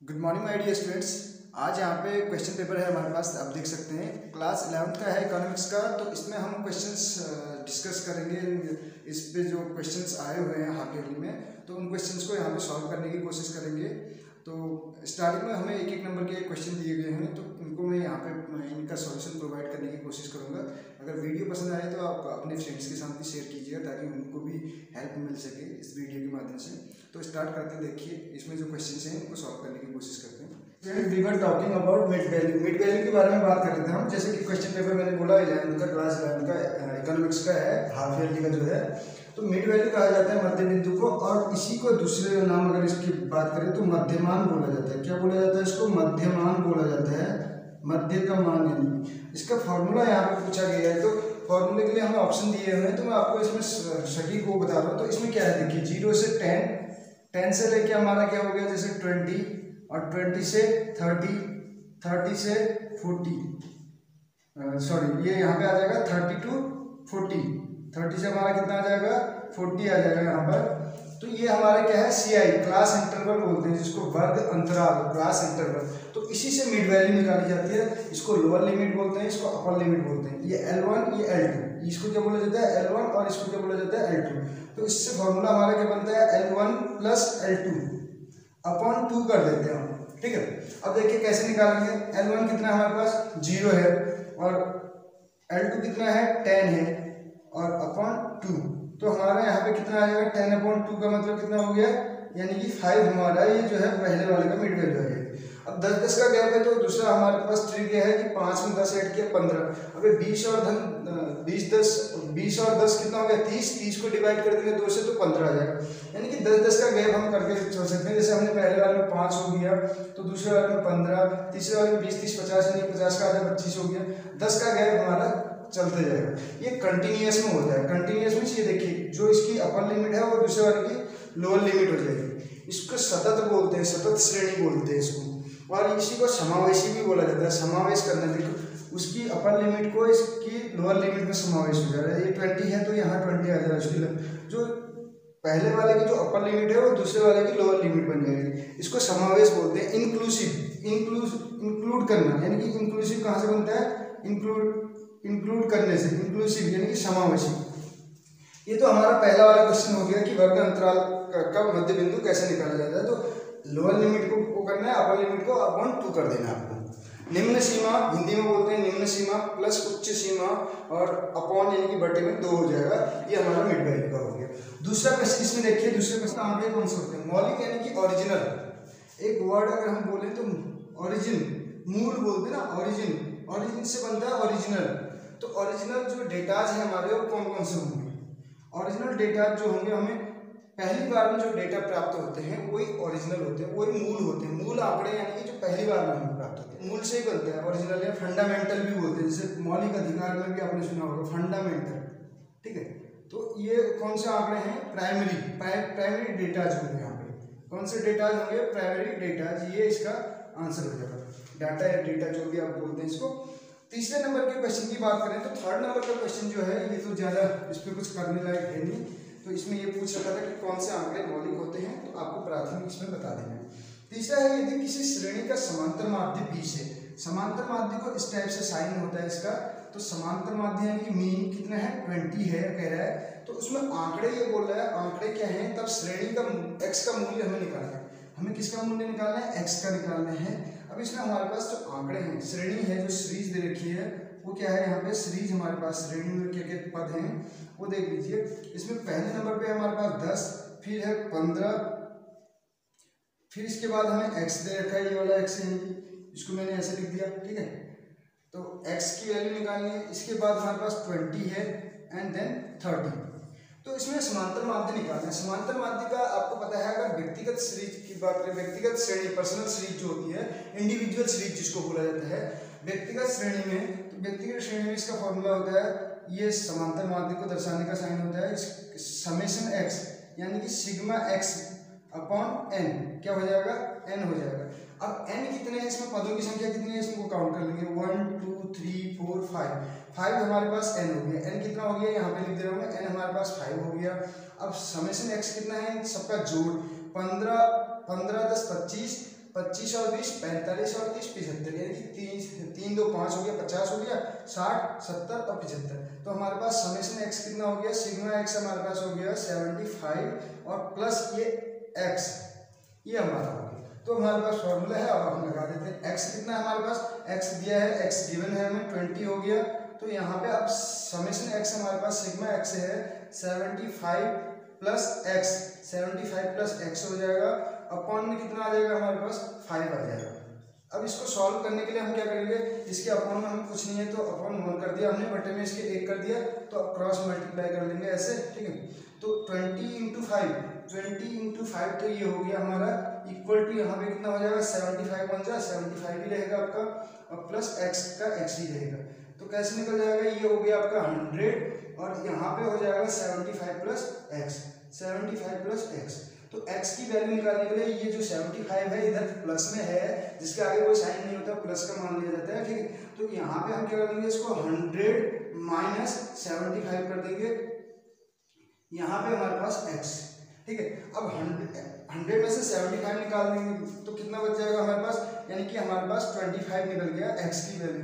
Good morning my dear students. आज यहाँ पे क्वेश्चन पेपर है हमारे पास, आप देख सकते हैं। क्लास 11th का है इकोनॉमिक्स का, तो इसमें हम क्वेश्चंस डिस्कस करेंगे। इस पे जो क्वेश्चंस आए हुए हैं हाफ ईयरली में, तो उन क्वेश्चंस को यहाँ पे सॉल्व करने की कोशिश करेंगे। तो स्टार्टिंग में हमें एक एक नंबर के क्वेश्चन दिए गए हैं, तो उनको मैं यहाँ पे इनका सॉल्यूशन प्रोवाइड करने की कोशिश करूँगा। अगर वीडियो पसंद आए तो आप अपने फ्रेंड्स के साथ भी शेयर कीजिएगा, ताकि उनको भी हेल्प मिल सके इस वीडियो के माध्यम से। तो स्टार्ट करते हैं। देखिए, इसमें जो क्वेश्चन हैं उनको सॉल्व करने की कोशिश करते हैं। We were talking about mid value. Mid value के बारे में बात कर रहे थे हम। जैसे कि क्वेश्चन पेपर मैंने बोला 11th का, क्लास 11 का इकोनॉमिक्स का है, हाफ ईयरली का जो है। तो मिड वैल्यू कहा जाता है मध्य बिंदु को, और इसी को दूसरे नाम अगर इसकी बात करें तो मध्यमान बोला जाता है। क्या बोला जाता है इसको? मध्यमान बोला जाता है, मध्य का मान। यानी इसका फॉर्मूला यहाँ पे पूछा गया है, तो फॉर्मूले के लिए हमें ऑप्शन दिए हुए हैं, तो मैं आपको इसमें सटीक को बता रहा हूँ। तो इसमें क्या है, देखिए 0 से 10 से लेके हमारा क्या हो गया, जैसे 20, और 20 से 30, 30 से 40, सॉरी ये यहाँ पे आ जाएगा 30 to 40, 30 से हमारा कितना आ जाएगा, 40 आ जाएगा यहाँ पर। तो ये हमारा क्या है, CI क्लास इंटरवल बोलते हैं, जिसको वर्ग अंतराल, क्लास इंटरवल। तो इसी से मिड वैल्यू निकाली जाती है। इसको लोअर लिमिट बोलते हैं, इसको अपर लिमिट बोलते हैं। ये L1, ये L2, इसको क्या बोला जाता है, L1, और इसको क्या बोला जाता है, L2। तो इससे फॉर्मूला हमारा क्या बनता है, L1 प्लस L2 अपॉन 2 कर देते हैं हम, ठीक है। अब देखिए कैसे निकालेंगे। L1 कितना है हमारे पास, 0 है, और L2 कितना है, 10 है, और अपॉन 2। तो हमारा यहाँ पे कितना आ जाएगा, 10/2 का मतलब कितना हो गया, यानी कि 5 हमारा ये जो है पहले वाले का मिड वैल्यू है। अब 10-10 का गैप है, तो दूसरा हमारे पास ट्रिक यह है कि 5 में 10 ऐड किया 15। अबे 20 और 10 कितना हो गया, 30 को डिवाइड कर देंगे 2 से, तो 15 आ जाएगा। यानी कि 10-10 का गैप हम करके चल सकते हैं। जैसे हमने पहले वाले में 5 हो गया, तो दूसरे वाले में 15, तीसरे वाले में 20, 30, 50, यानी 50 का आधा 25 हो गया। 10 का गैप हमारा चलते जाएगा। ये कंटिन्यूअस में होता है। कंटिन्यूअस में ये देखिए, जो इसकी अपर लिमिट है वो दूसरे वाले की लोअर लिमिट हो जाएगी। इसको सतत बोलते हैं, सतत श्रेणी बोलते हैं इसको। और इसी को समावेशी भी बोला जाता है। समावेश करना, देखो उसकी अपर लिमिट को इसकी लोअर लिमिट में समावेश हो जा रहा है। ये 20 है, तो यहाँ 20 आ जाएगा। उसकी जो पहले वाले की जो अपर लिमिट है वो दूसरे वाले की लोअर लिमिट बन जाएगी। इसको समावेश बोलते हैं। इंक्लूड करना, यानी कि इंक्लूसिव कहाँ से बनता है, इंक्लूड करने से, इंक्लूसिव यानी कि समावेशी। ये तो हमारा पहला वाला क्वेश्चन हो गया कि वर्ग अंतराल का मध्य बिंदु कैसे निकाला जाता है। तो लोअर लिमिट को करना है, अपर लिमिट को अपॉन 2 कर देना है आपको। निम्न सीमा हिंदी में बोलते हैं, निम्न सीमा प्लस उच्च सीमा, और अपॉन यानी कि बटे में 2 हो जाएगा। ये हमारा मिड वैल्यू का हो गया। दूसरा क्वेश्चन इसमें देखिए, दूसरे क्वेश्चन आगे कौन से होते हैं, मौलिक यानी कि ओरिजिनल। एक वर्ड अगर हम बोले तो ओरिजिन, मूल बोलते हैं ना, ओरिजिन से बनता है ओरिजिनल। तो ओरिजिनल जो डेटाज है हमारे, वो कौन कौन से होंगे? ओरिजिनल डेटा जो होंगे, हमें पहली बार में जो डेटा प्राप्त होते हैं वही ओरिजिनल होते हैं, वही मूल होते हैं। मूल आंकड़े यानी कि जो पहली बार में हमें प्राप्त होते हैं, मूल से ही बनता है ओरिजिनल। या फंडामेंटल भी बोलते हैं, जैसे मौलिक अधिकार में भी आपने सुना होगा फंडामेंटल, ठीक है। तो ये कौन से आंकड़े हैं, प्राइमरी डेटाज होंगे। यहाँ पे कौन से डेटाज होंगे, प्राइमरी डेटाज। ये इसका आंसर हो जाएगा, डाटा या डेटा जो भी आप बोलते हैं इसको। तीसरे नंबर के क्वेश्चन की बात करें तो थर्ड नंबर का क्वेश्चन जो है, ये तो ज़्यादा इस पर कुछ करने लायक है नहीं। तो इसमें ये पूछ रखा था कि कौन से आंकड़े मौलिक होते हैं, तो आपको प्राथमिक इसमें बता देना है। तीसरा है, यदि किसी श्रेणी का समांतर माध्य 20 है। समांतर माध्य को इस टाइप से साइन होता है इसका। तो समांतर माध्य यानी कि मीन कितना है, 20 है कह रहा है। तो उसमें आंकड़े ये बोल रहा है, आंकड़े क्या है, तब श्रेणी का x का मूल्य हमें निकालना है। हमें किसका मूल्य निकालना है, x का निकालना है। अब इसमें हमारे पास जो आंकड़े हैं, श्रेणी है, जो सीरीज दे रखी है, वो क्या है, यहाँ पे सीरीज हमारे पास श्रेणी में क्या क्या पद हैं वो देख लीजिए। इसमें पहले नंबर पे हमारे पास 10, फिर है 15, फिर इसके बाद हमें x दे रखा है, ये वाला x है, इसको मैंने ऐसे लिख दिया, ठीक है। तो x की वैल्यू निकालनी है। इसके बाद हमारे पास 20 है, एंड देन 30। तो इसमें समांतर माध्य निकालना है। समांतर माध्य का आपको पता है, अगर व्यक्तिगत सीरीज की बात करें, व्यक्तिगत श्रेणी, पर्सनल सीरीज जो होती है, इंडिविजुअल सीरीज जिसको बोला जाता है व्यक्तिगत श्रेणी में, तो व्यक्तिगत श्रेणी में इसका फॉर्मूला होता है, ये समांतर माध्य को दर्शाने का साइन होता है समेशन x, यानी कि सिग्मा x अपॉन n, क्या हो जाएगा, n हो जाएगा। अब n कितने हैं, इसमें पदों की संख्या कितनी है, इसको काउंट कर लेंगे। 1 2 3 4 5 हमारे पास n हो गया। n कितना हो गया, यहाँ पे लिख दे रहा हूँ मैं, n हमारे पास 5 हो गया। अब समेशन x कितना है, सबका जोड़ 15 10 25 25 और 20 45 और 30 75, यानी कि 3 2 5 हो गया 50 हो गया 60 70 और 75। तो हमारे पास समेशन एक्स कितना हो गया, सिग्मा एक्स हमारे पास हो गया 75 और प्लस ये एक्स, ये हमारा हो गया। तो हमारे पास फॉर्मूला है, अब हम लगा देते हैं। एक्स कितना है हमारे पास, एक्स दिया है, एक्स गिवन है हमें 20 हो गया। तो यहाँ पे अब समेशन एक्स हमारे पास सिग्मा एक्स है 75 प्लस एक्स, 75 प्लस एक्स हो जाएगा, अपॉन में कितना आ जाएगा हमारे पास 5 आ जाएगा। अब इसको सॉल्व करने के लिए हम क्या करेंगे, इसके अपॉन में हमें कुछ नहीं है तो अपॉन 1 कर दिया हमने, बटे में इसके 1 कर दिया, तो अब क्रॉस मल्टीप्लाई कर लेंगे ऐसे, ठीक है। तो 20 इंटू 5 तो ये हो गया हमारा इक्वल टू, यहाँ पे कितना हो जाएगा 75 बन जाए, 75 ही रहेगा आपका, और प्लस एक्स का एक्स ही रहेगा। तो कैसे निकल जाएगा, ये हो गया आपका 100 और यहाँ पे हो जाएगा 75 प्लस एक्स, 75 प्लस एक्स। तो x की वैल्यू निकालने के लिए ये जो 75 है इधर प्लस में है, जिसके आगे कोई साइन नहीं होता, प्लस का मान लिया जाता है, ठीक है। तो यहाँ पे हम क्या कर देंगे, इसको 100 माइनस 75 कर देंगे, यहाँ पे हमारे पास x, ठीक है। अब 100 में से 75 निकाल देंगे तो कितना बच जाएगा हमारे पास, यानी कि हमारे पास 25 निकल गया x की वैल्यू,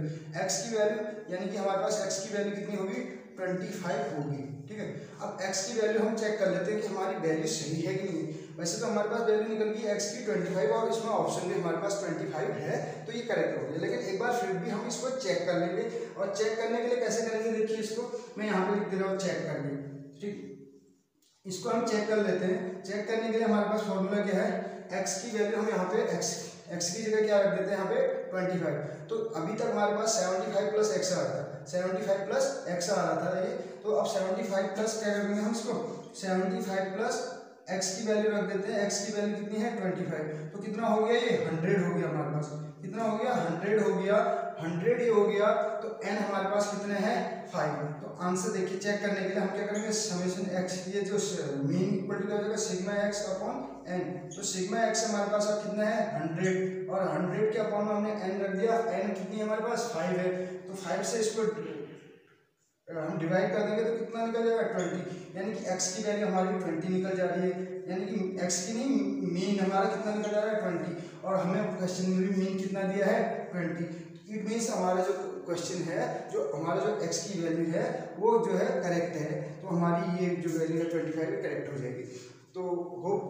यानी कि हमारे पास x की वैल्यू कितनी होगी 25 होगी, ठीक है। अब x की वैल्यू हम चेक कर लेते हैं कि हमारी वैल्यू सही है कि नहीं। वैसे तो हमारे पास वैल्यू निकल गई x की 25 और इसमें ऑप्शन भी हमारे पास 25 है, तो ये करेक्ट हो गया। लेकिन एक बार फिर भी हम इसको चेक कर लेंगे, और चेक करने के लिए कैसे करेंगे, देखिए इसको मैं यहाँ पे लिख दे रहा हूँ चेक करके, ठीक। इसको हम चेक कर लेते हैं। चेक करने के लिए हमारे पास फॉर्मूला क्या है, x की वैल्यू हम यहाँ पे x की जगह क्या रख देते हैं यहाँ पे 25। तो अभी तक हमारे पास 75 प्लस एक्स आ रहा था, 75 प्लस एक्स आ रहा था ये। तो अब 75 प्लस क्या करेंगे हम इसको, 75 प्लस x की वैल्यू रख देते हैं। x की वैल्यू कितनी है 25, तो कितना हो गया ये 100 हो गया हमारे पास, कितना हो गया 100 हो गया, 100 ही हो गया। तो n हमारे पास कितने हैं 5। तो आंसर देखिए चेक करने के लिए हम क्या करेंगे, समेशन x, ये जो मीन इक्वल टू हो जाएगा सिग्मा x अपॉन n। तो सिग्मा x हमारे पास अब कितना है 100, और 100 के अपॉन में हमने n रख दिया, n कितनी है हमारे पास 5 है। तो 5 से इसको हम डिवाइड कर देंगे तो कितना निकल जाएगा 20, यानी कि x की वैल्यू हमारी 20 निकल जा रही है, यानी कि x की नहीं मीन हमारा कितना निकल जा रहा है 20, और हमें क्वेश्चन में भी मीन कितना दिया है 20। इट मीन्स हमारा जो क्वेश्चन है, जो हमारा जो x की वैल्यू है वो जो है करेक्ट है, तो हमारी ये जो वैल्यू है 25 करेक्ट हो जाएगी। तो होप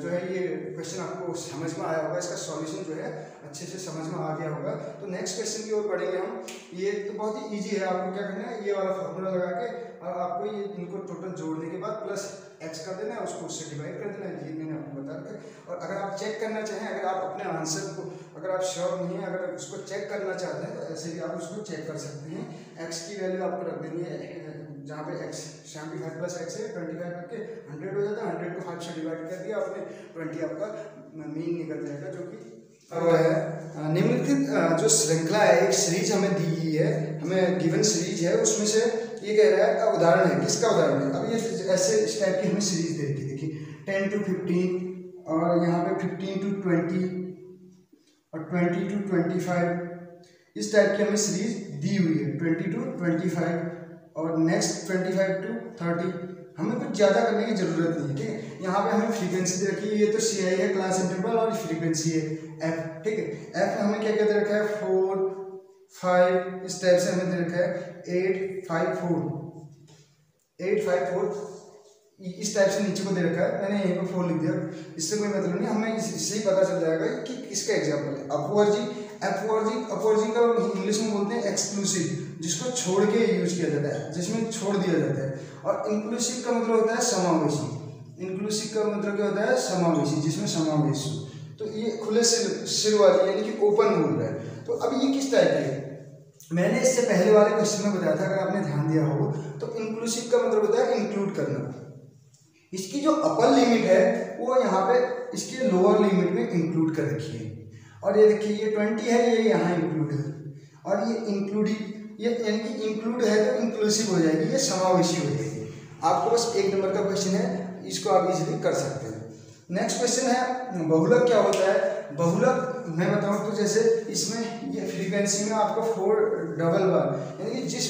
जो है ये क्वेश्चन आपको समझ में आया होगा, इसका सॉल्यूशन जो है अच्छे से समझ में आ गया होगा। तो नेक्स्ट क्वेश्चन की ओर बढ़ेंगे हम। ये तो बहुत ही इजी है, आपको क्या करना है, ये वाला फॉर्मूला लगा के और आपको ये इनको टोटल जोड़ने के बाद प्लस x कर देना है, उसको उससे डिवाइड कर देना है, ये मैंने आपको बता दिया। और अगर आप चेक करना चाहें, अगर आप अपने आंसर को, अगर आप श्योर नहीं है, अगर उसको चेक करना चाहते हैं तो ऐसे भी आप उसको चेक कर सकते हैं। x की वैल्यू आपको रख देनी है, जहाँ पे x 75 प्लस x है 25 करके 100 हो जाता है, 100 को 5 से डिवाइड कर दिया आपने, 20 आपका मीन निकल जाएगा, जो कि है। निम्नलिखित जो श्रृंखला है, एक सीरीज हमें दी गई है, हमें गिवन सीरीज है, उसमें से ये कह रहा है उदाहरण है, किसका उदाहरण है। अब ये ऐसे इस टाइप की हमें सीरीज दे रखी, देखिए 10 to 15 और यहाँ पे 15 to 20 और 20 to 25, इस टाइप की हमें सीरीज दी हुई है, 20 to 25 और नेक्स्ट 25 to 30। हमें कुछ ज़्यादा करने की जरूरत नहीं है, ठीक है। यहाँ पे हमें फ्रीक्वेंसी दे रखी है, ये तो CI है, क्लास इंटरवल, और फ्रीक्वेंसी है f, ठीक है। f हमें क्या क्या दे रखा है 4 5, इस टाइप से हमें दे रखा है 8 5 4, इस टाइप से नीचे को दे रखा है, मैंने यहीं पर 4 लिख दिया, इससे कोई मतलब नहीं, हमें इससे ही पता चल जाएगा कि किसका एग्जाम्पल है। अपवर्जिंग का इंग्लिश में बोलते हैं एक्सक्लूसिव, जिसको छोड़ के यूज किया जाता है, जिसमें छोड़ दिया जाता है। और इंक्लूसिव का मतलब होता है समावेशी, इंक्लूसिव का मतलब क्या होता है समावेशी, जिसमें समावेश हो। तो ये खुले सिर वाली यानी कि ओपन बोल रहा है। तो अब ये किस टाइप है, मैंने इससे पहले वाले क्वेश्चन में बताया था, अगर आपने ध्यान दिया हो तो इंक्लूसिव का मतलब होता है इंक्लूड करना। इसकी जो अपर लिमिट है वो यहाँ पे इसके लोअर लिमिट में इंक्लूड कर रखी है, और ये देखिए ये 20 है, ये यहाँ इंक्लूड है, और ये इंक्लूडिंग, ये यानी कि इंक्लूड है तो इंक्लूसिव हो जाएगी, ये समावेशी हो जाएगी। आपको बस 1 नंबर का क्वेश्चन है, इसको आप इजीली कर सकते हैं। नेक्स्ट क्वेश्चन है बहुलक क्या होता है। बहुलक मैं बताऊं तो जैसे इसमें ये फ्रीक्वेंसी में आपको 4 डबल बार, यानी कि जिस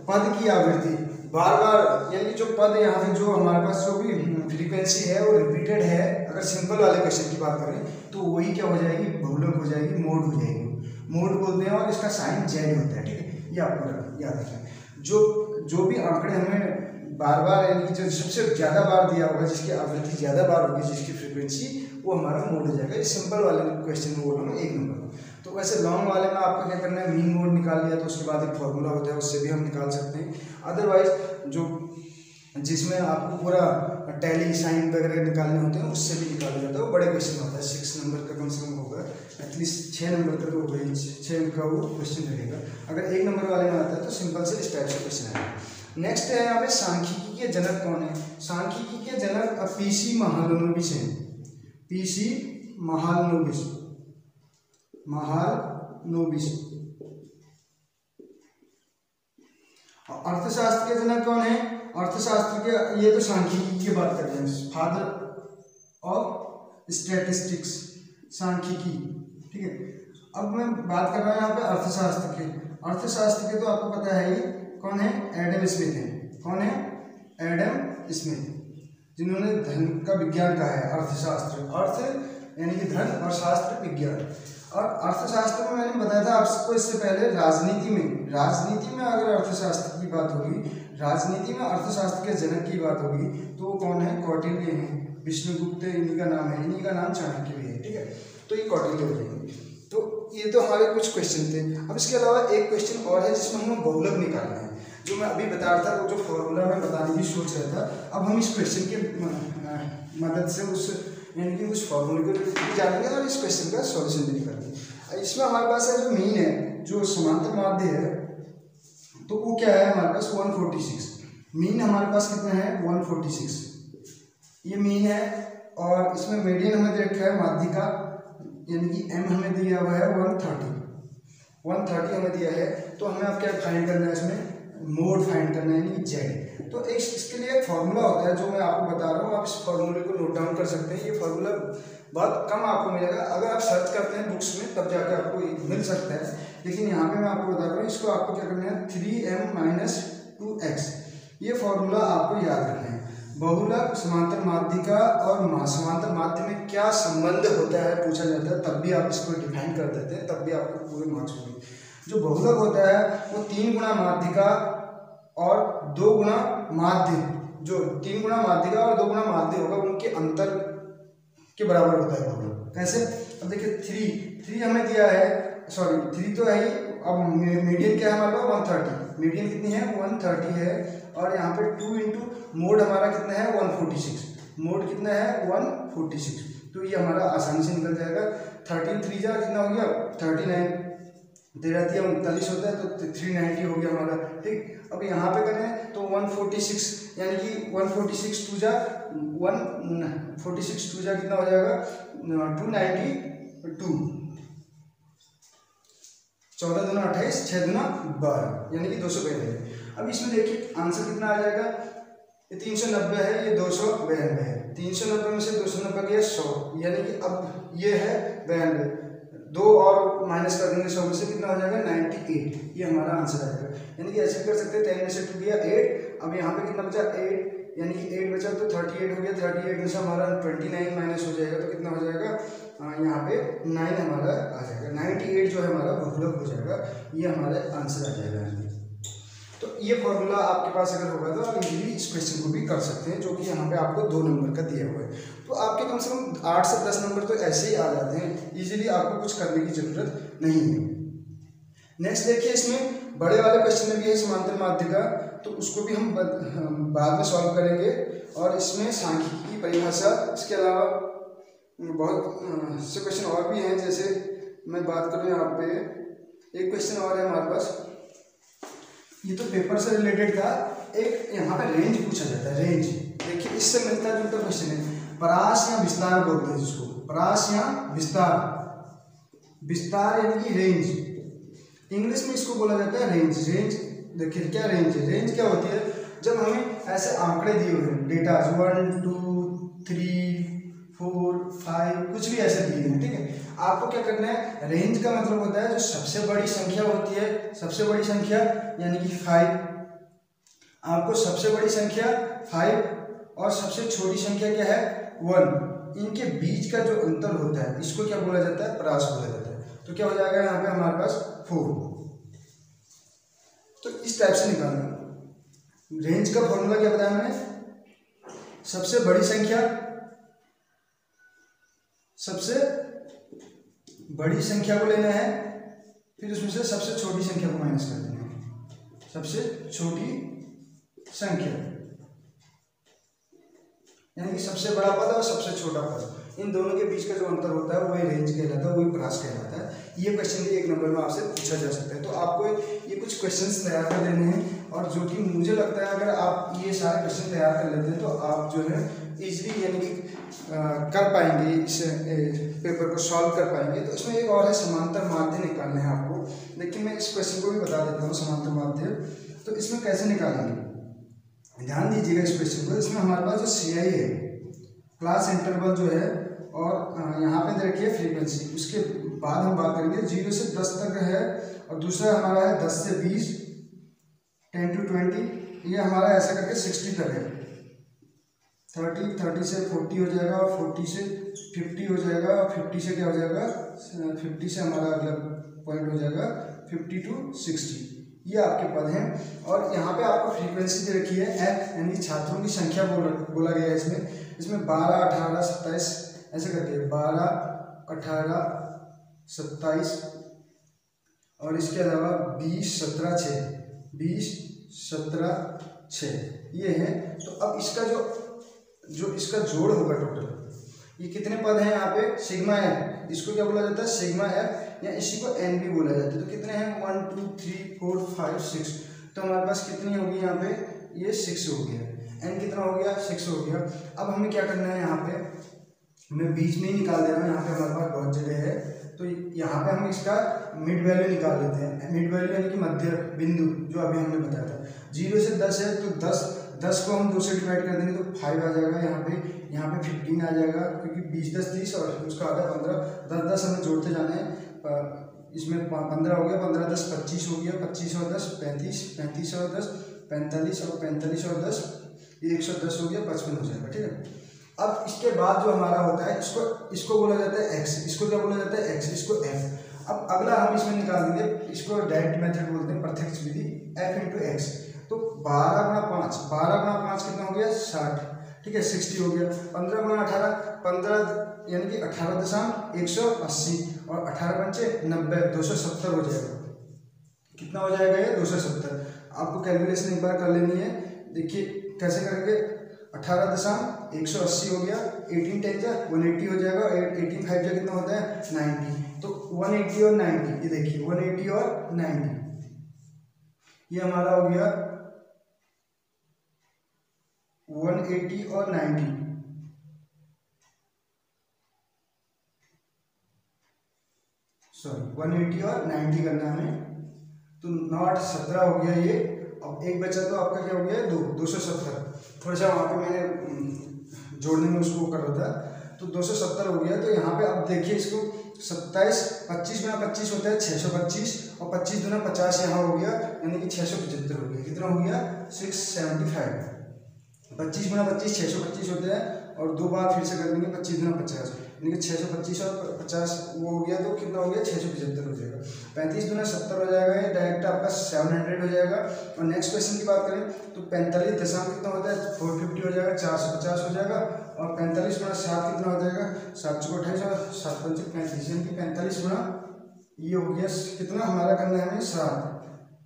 पद की आवृत्ति, बार बार यानी जो पद यहाँ पे जो हमारे पास जो भी फ्रीक्वेंसी है वो रिपीटेड है, अगर सिंपल वाले क्वेश्चन की बात करें तो वही क्या हो जाएगी, बहुलक हो जाएगी, मोड हो जाएगी। मोड बोलते हैं और इसका साइन जेड होता है, ठीक है, ये आपको याद रखें। जो भी आंकड़े हमें बार बार यानी कि जो सबसे ज़्यादा बार दिया होगा, जिसकी आवृत्ति ज़्यादा बार होगी, जिसकी फ्रीक्वेंसी, वो हमारा मोड हो जाएगा। ये सिंपल वाले क्वेश्चन में बोल रहा हूँ 1 नंबर। तो वैसे लॉन्ग वाले में आपको क्या करना है, मीन मोड निकाल लिया तो उसके बाद एक फॉर्मूला होता है, उससे भी हम निकाल सकते हैं। अदरवाइज जो जिसमें आपको पूरा टैली साइन वगैरह निकालने होते हैं उससे भी निकाला जाता है, वो बड़े क्वेश्चन होता है। 6 नंबर का कम से कम होगा, एटलीस्ट 6 नंबर का तो होगा, 6 का वो क्वेश्चन रहेगा। अगर 1 नंबर वाले में आता है तो सिंपल से इस टाइप से क्वेश्चन आएगा। नेक्स्ट है यहाँ पे सांख्यिकी के जनक कौन है। सांख्यिकी के जनक पीसी महालनोबिस हैं। पीसी महालनोबिस, महालनोबिस। अर्थशास्त्र के जनक कौन है। अर्थशास्त्र के, ये तो सांख्यिकी की बात करते हैं, फादर ऑफ स्टैटिस्टिक्स, सांख्यिकी, ठीक है। अब मैं बात कर रहा हूँ यहाँ पे अर्थशास्त्र के। अर्थशास्त्र के तो आपको पता है ये कौन है, एडम स्मिथ है। कौन है, एडम स्मिथ, जिन्होंने धन का विज्ञान कहा है, अर्थशास्त्र। अर्थ यानी कि धन और शास्त्र विज्ञान। और अर्थशास्त्र में मैंने बताया था आपको इससे पहले, राजनीति में अगर अर्थशास्त्र की बात होगी, राजनीति में अर्थशास्त्र के जनक की बात होगी तो वो कौन है, कौटिल्य हैं, विष्णुगुप्त इन्हीं का नाम है, इन्हीं का नाम चाणक्य भी है, ठीक है। तो ये कौटिल्य हो जाएंगे। तो ये तो हमारे कुछ क्वेश्चन थे। अब इसके अलावा एक क्वेश्चन और है जिसमें हमें बहुलक निकालना है, जो मैं अभी बता रहा था, वो जो फॉर्मूला मैं बताने की सोच रहा था। अब हम इस क्वेश्चन के मदद से उस यानी कि उस फॉर्मूले को भी जानेंगे और इस क्वेश्चन का सॉल्यूशन भी निकालेंगे। इसमें हमारे पास है जो मीन है, जो समांतर माध्य है, तो वो क्या है हमारे पास 146। मीन हमारे पास कितना है, 146, ये मीन है। और इसमें मीडियन हमें दे रखा है माध्य का, यानी कि m हमें दिया हुआ है 130 हमें दिया है। तो हमें अब क्या फाइंड करना है, इसमें मोड फाइंड करना है, यानी कि जेड। तो इसके लिए एक फार्मूला होता है जो मैं आपको बता रहा हूँ, आप इस फार्मूले को नोट डाउन कर सकते हैं। ये फार्मूला बहुत कम आपको मिलेगा, अगर आप सर्च करते हैं बुक्स में तब जाके आपको मिल सकता है, लेकिन यहाँ पे मैं आपको बता रहा हूँ, इसको आपको क्या करना है, 3m - 2x, ये फार्मूला आपको याद रखना है। बहुलक, समांतर माध्यिका और समांतर माध्य में क्या संबंध होता है पूछा जाता है, तब भी आप इसको डिफाइन कर देते हैं, तब भी आपको पूरे मार्क्स मिलेंगे। जो बहुलक होता है वो 3 गुना माध्यिका और 2 गुना माध्य, जो 3 गुना माध्यिका और 2 गुना माध्य होगा, उनके अंतर के बराबर होता है बहुलक। कैसे, अब देखिए 3 हमें दिया है, सॉरी 3 तो है ही। अब मीडियन क्या है हमारे पास 130, मीडियन कितनी है 130 है। और यहाँ पे 2 इंटू मोड हमारा कितना है 146, मोड कितना है 146, तो ये हमारा आसानी से निकल जाएगा। 13 3 जा कितना हो गया 39, 13 39 होता है, तो 390 हो गया हमारा, ठीक। अब यहाँ पे करें तो 146, यानी कि 146 2 जा 146 2 जा कितना हो जाएगा 292, 14 दूना 28, 6 दूना 12, यानी कि 292। अब इसमें देखिए आंसर कितना आ जाएगा, ये 390 है, ये 292 है। 390 में से 290 गया 100, यानी कि अब ये है 92, 2 और माइनस कर देंगे 100 में से कितना हो जाएगा 98, ये हमारा आंसर आ जाएगा। यानी कि ऐसे कर सकते हैं 10 में से 2 गया 8, अब यहाँ पे कितना बचा 8, यानी कि 8 बचा तो 38 हो गया, 38 में से हमारा 29 माइनस हो जाएगा तो कितना हो जाएगा यहाँ पे 9 हमारा आ जाएगा, 98 जो है हमारा बहुलक हो जाएगा, ये हमारा आंसर आ जाएगा। तो ये फॉर्मूला आपके पास अगर होगा तो आप इजीली इस क्वेश्चन को भी कर सकते हैं, जो कि यहाँ पे आपको 2 नंबर का दिया हुआ है। तो आपके कम से कम 8 से 10 नंबर तो ऐसे ही आ जाते हैं, इजीली आपको कुछ करने की जरूरत नहीं है। नेक्स्ट देखिए, इसमें बड़े वाले क्वेश्चन में भी है समांतर माध्य का, तो उसको भी हम बाद में सॉल्व करेंगे। और इसमें सांख्यिकी की परिभाषा, इसके अलावा बहुत से क्वेश्चन और भी हैं। जैसे मैं बात करूँ यहाँ पे एक क्वेश्चन और है हमारे पास, ये तो पेपर से रिलेटेड था। एक यहाँ पे रेंज पूछा जाता है, रेंज देखिए इससे मिलता जुलता क्वेश्चन है। परास या विस्तार बोलते हैं जिसको, परास या विस्तार, विस्तार यानी कि रेंज, इंग्लिश में इसको बोला जाता है रेंज। रेंज देखिए क्या रेंज है, रेंज क्या होती है, जब हमें ऐसे आंकड़े दिए हुए हैं, डेटा 1 2 3 4 5 कुछ भी ऐसे दिए हैं, ठीक है। आपको क्या करना है, रेंज का मतलब होता है जो सबसे बड़ी संख्या होती है, सबसे बड़ी संख्या यानी कि 5, आपको सबसे बड़ी संख्या 5 और सबसे छोटी संख्या क्या है 1, इनके बीच का जो अंतर होता है इसको क्या बोला जाता है, परास बोला जाता है। तो क्या हो जाएगा यहाँ पे हमारे पास 4। तो इस टाइप से निकालना। रेंज का फॉर्मूला क्या बताया मैंने, सबसे बड़ी संख्या, सबसे बड़ी संख्या को लेना है, फिर उसमें से सबसे छोटी संख्या को माइनस कर देना है, सबसे छोटी संख्या यानी कि सबसे बड़ा पद और सबसे छोटा पद, इन दोनों के बीच का जो अंतर होता है वही रेंज कहलाता है, वही परास कहलाता है। ये क्वेश्चन भी 1 नंबर में आपसे पूछा जा सकता है। तो आपको ये कुछ क्वेश्चंस तैयार कर देने हैं, और जो कि मुझे लगता है अगर आप ये सारे क्वेश्चन तैयार कर लेते हैं तो आप जो है इजीली यानी कि कर पाएंगे, इस पेपर को सॉल्व कर पाएंगे। तो इसमें एक और है समांतर माध्य निकालने हैं आपको, लेकिन मैं इस क्वेश्चन को भी बता देता हूँ समांतर माध्य। तो इसमें कैसे निकालेंगे, ध्यान दीजिएगा इस क्वेश्चन को। इसमें हमारे पास जो CI है, क्लास इंटरवल जो है, और यहाँ पे देखिए फ्रीक्वेंसी, उसके बाद हम बात करेंगे 0 से 10 तक है, और दूसरा हमारा है 10 से 20, 10 to 20, ये हमारा ऐसा करके 60 तक है, 30 से 40 हो जाएगा, और 40 से 50 हो जाएगा, और 50 से क्या हो जाएगा, 50 से हमारा अगला पॉइंट हो जाएगा 50 to 60। ये आपके पद हैं, और यहाँ पे आपको फ्रीक्वेंसी दे रखी है f, यानी छात्रों की संख्या बोला गया है इसमें 12, 18, 27 ऐसे करके 12, 18, 27 और इसके अलावा 20, 17, 6, 20, 17, 6 ये है। तो अब इसका जो इसका जोड़ होगा टोटल, ये कितने पद हैं यहाँ पे, सिग्मा एफ, इसको क्या बोला जाता है, सिग्मा एफ, या इसी को एन भी बोला जाता है। तो कितने हैं 1 2 3 4 5 6, तो हमारे पास कितनी होगी यहाँ पे, ये 6 हो गया, एन कितना हो गया, 6 हो गया। अब हमें क्या करना है, यहाँ पे मैं बीच में ही निकाल दे रहा हूँ, यहाँ पे हमारे पास बहुत जगह है, तो यहाँ पे हम इसका मिड वैल्यू निकाल लेते हैं। मिड वैल्यू यानी कि मध्य बिंदु, जो अभी हमने बताया था 0 से 10 है, तो 10 को हम 2 से डिवाइड कर देंगे तो 5 आ जाएगा, यहाँ पे 15 आ जाएगा, क्योंकि 20 10 30 और उसका आधा 15, 10 हमें जोड़ते जाना है। इसमें 15 हो गया, 15 10 25 हो गया, 25 और 10 35, 35 और 10 45, और 45 और 10 110 हो गया, 55 हो जाएगा, ठीक है। अब इसके बाद जो हमारा होता है, इसको बोला जाता है x, इसको क्या बोला जाता है x, इसको f। अब अगला हम इसमें निकाल देंगे, इसको डायरेक्ट मेथड बोलते हैं, प्रत्यक्ष विधि, f इंटू एक्स। तो 12 गुणा 5 कितना हो गया, 60, ठीक है, 60 हो गया। 15 गुणा 18, 15 यानी कि 18.180, और 18 पंचे 90, 270 हो जाएगा। कितना हो जाएगा ये, 270। आपको कैलकुलेशन एक बार कर लेनी है, देखिए कैसे करेंगे। 18.180 हो गया, 18 10 जा 180 हो जाएगा, 18 5 जा कितना होता है 90। तो 180 और 90, ये देखिए 180 और 90, ये हमारा हो गया 180 और 90, सॉरी 180 और 90 करना हमें। तो 9 8 17 हो गया ये। अब एक बचा तो आपका क्या हो गया, 270। थोड़ा सा वहाँ पे मैंने जोड़ने में उसको कर रहा था, तो 270 हो गया। तो यहाँ पे अब देखिए इसको 27, 25 गुना 25 होता है 625, और 25 गुना 50 यहाँ हो गया, यानी कि 675 हो गया। कितना हो गया, 675। 25 गुना 25 625 होते हैं, और 2 बार फिर से कर देंगे 25 गुना 50, यानी कि 625 और 50 वो हो गया, तो कितना हो गया 675 हो जाएगा। 35 गुना 70 हो जाएगा, ये डायरेक्ट आपका 700 हो जाएगा। और नेक्स्ट क्वेश्चन की बात करें तो 45 दशमलव कितना होता है 450 हो जाएगा, 450 हो जाएगा। और 45 गुना 7 कितना हो जाएगा 7 चौको 28 और 7 पंचे 35, यानी कि 45 गुना ये हो गया कितना, हमारा करना है हमें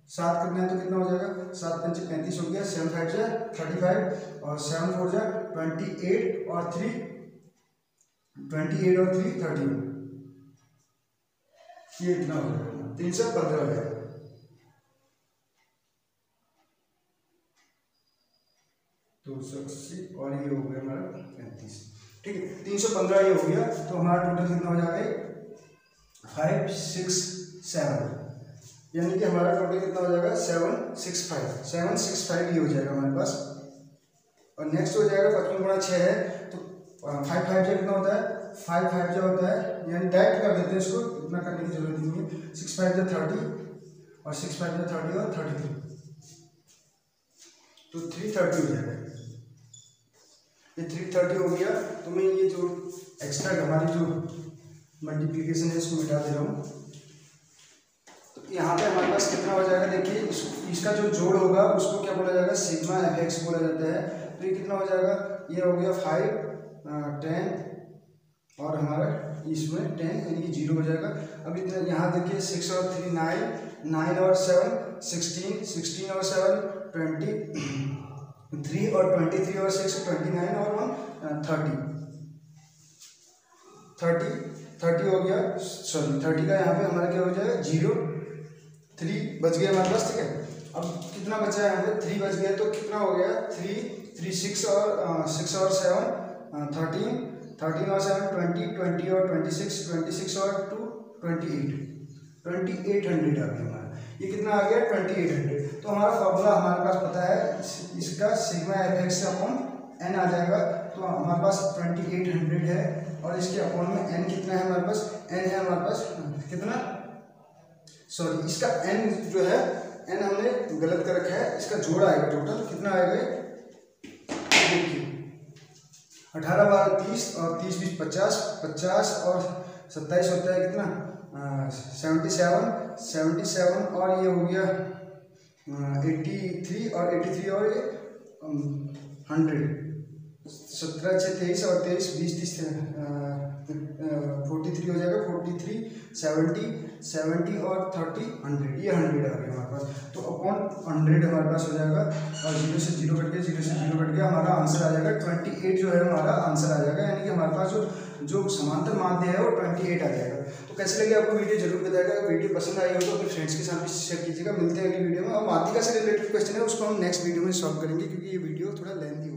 7 करना है, तो कितना हो जाएगा 7 पंचे 35 हो गया, 7 5 जा 35, और 7 4 जा 28 और 3 30, ये इतना हो जाएगा 315 हो जाएगा। तो 280 और ये हो गया हमारा 35, ठीक है, 315 ये हो गया। तो हमारा टोटल कितना हो जाएगा 567, यानी कि हमारा टोटल कितना हो जाएगा 765 ये हो जाएगा हमारे पास। और नेक्स्ट हो जाएगा 55 गुणा 6 है, तो 5 5 जो कितना होता है 5 5 जो होता है, यानी डायरेक्ट कर देते हैं इसको, इतना करने की जरूरत नहीं है। 6 5 जो 30, और 6 5 जो 30 और 33, तो 330 हो जाएगा। ये 330 हो गया। तो मैं ये जो एक्स्ट्रा हमारी जो मल्टीप्लिकेशन है इसको मिटा दे रहा हूँ। तो यहाँ पे हमारे पास कितना हो जाएगा, देखिए इसका जो जोड़ होगा उसको क्या बोला जाएगा, सिग्मा fx बोला जाता है। तो ये कितना हो जाएगा, ये हो गया 5 10 और हमारा इसमें 10 यानी कि 0 हो जाएगा। अब इतना यहाँ देखिए 6 और 3 9, 9 और 7 16, 16 और 7 20, 3 और 23 और 6 29 और 1 30 हो गया। सॉरी 30 का यहाँ पे हमारा क्या हो जाएगा 0, 3 बच गया हमारे पास, ठीक है। अब कितना बचा है यहाँ पे 3 बच गया, तो कितना हो गया 3 6 और 7 13, 13 और 7 20, 20 और 26, 26 और 2 28, 2800 आ गया हमारा। ये कितना आ गया 2800। तो हमारा फॉर्मूला हमारे पास पता है, इसका सिग्मा fx अपॉन n आ जाएगा। तो हमारे पास 2800 है और इसके अपॉन में n कितना है हमारे पास, n है हमारे पास कितना, सॉरी इसका n जो है n हमने गलत कर रखा है, इसका जोड़ आएगा टोटल कितना आएगा, देखिए 18 12 30 और 30 20 50, 50 और 27 होता है कितना 77 और ये हो गया 83 और 83 और ये 100, 17 6 23 और 23 20 30 43 हो जाएगा, 43 70 और 30 100, ये 100 आ गया हमारे पास। तो अपॉन 100 हमारे पास हो जाएगा और 0 से 0 कट गया, 0 से 0 कट गया, हमारा आंसर आ जाएगा 28 जो है हमारा आंसर आ जाएगा। यानी कि हमारे पास जो समांतर माध्य है वो 28 आ जाएगा। तो कैसे लगे आपको वीडियो जरूर बताएगा। अगर वीडियो पसंद आई हो तो अपने फ्रेंड्स के साथ भी शेयर कीजिएगा। मिलते हैं अगली वीडियो में। और माध्यिका से रिलेटेड क्वेश्चन है उसको हम नेक्स्ट वीडियो में सॉल्व करेंगे, क्योंकि ये वीडियो थोड़ा लेंथी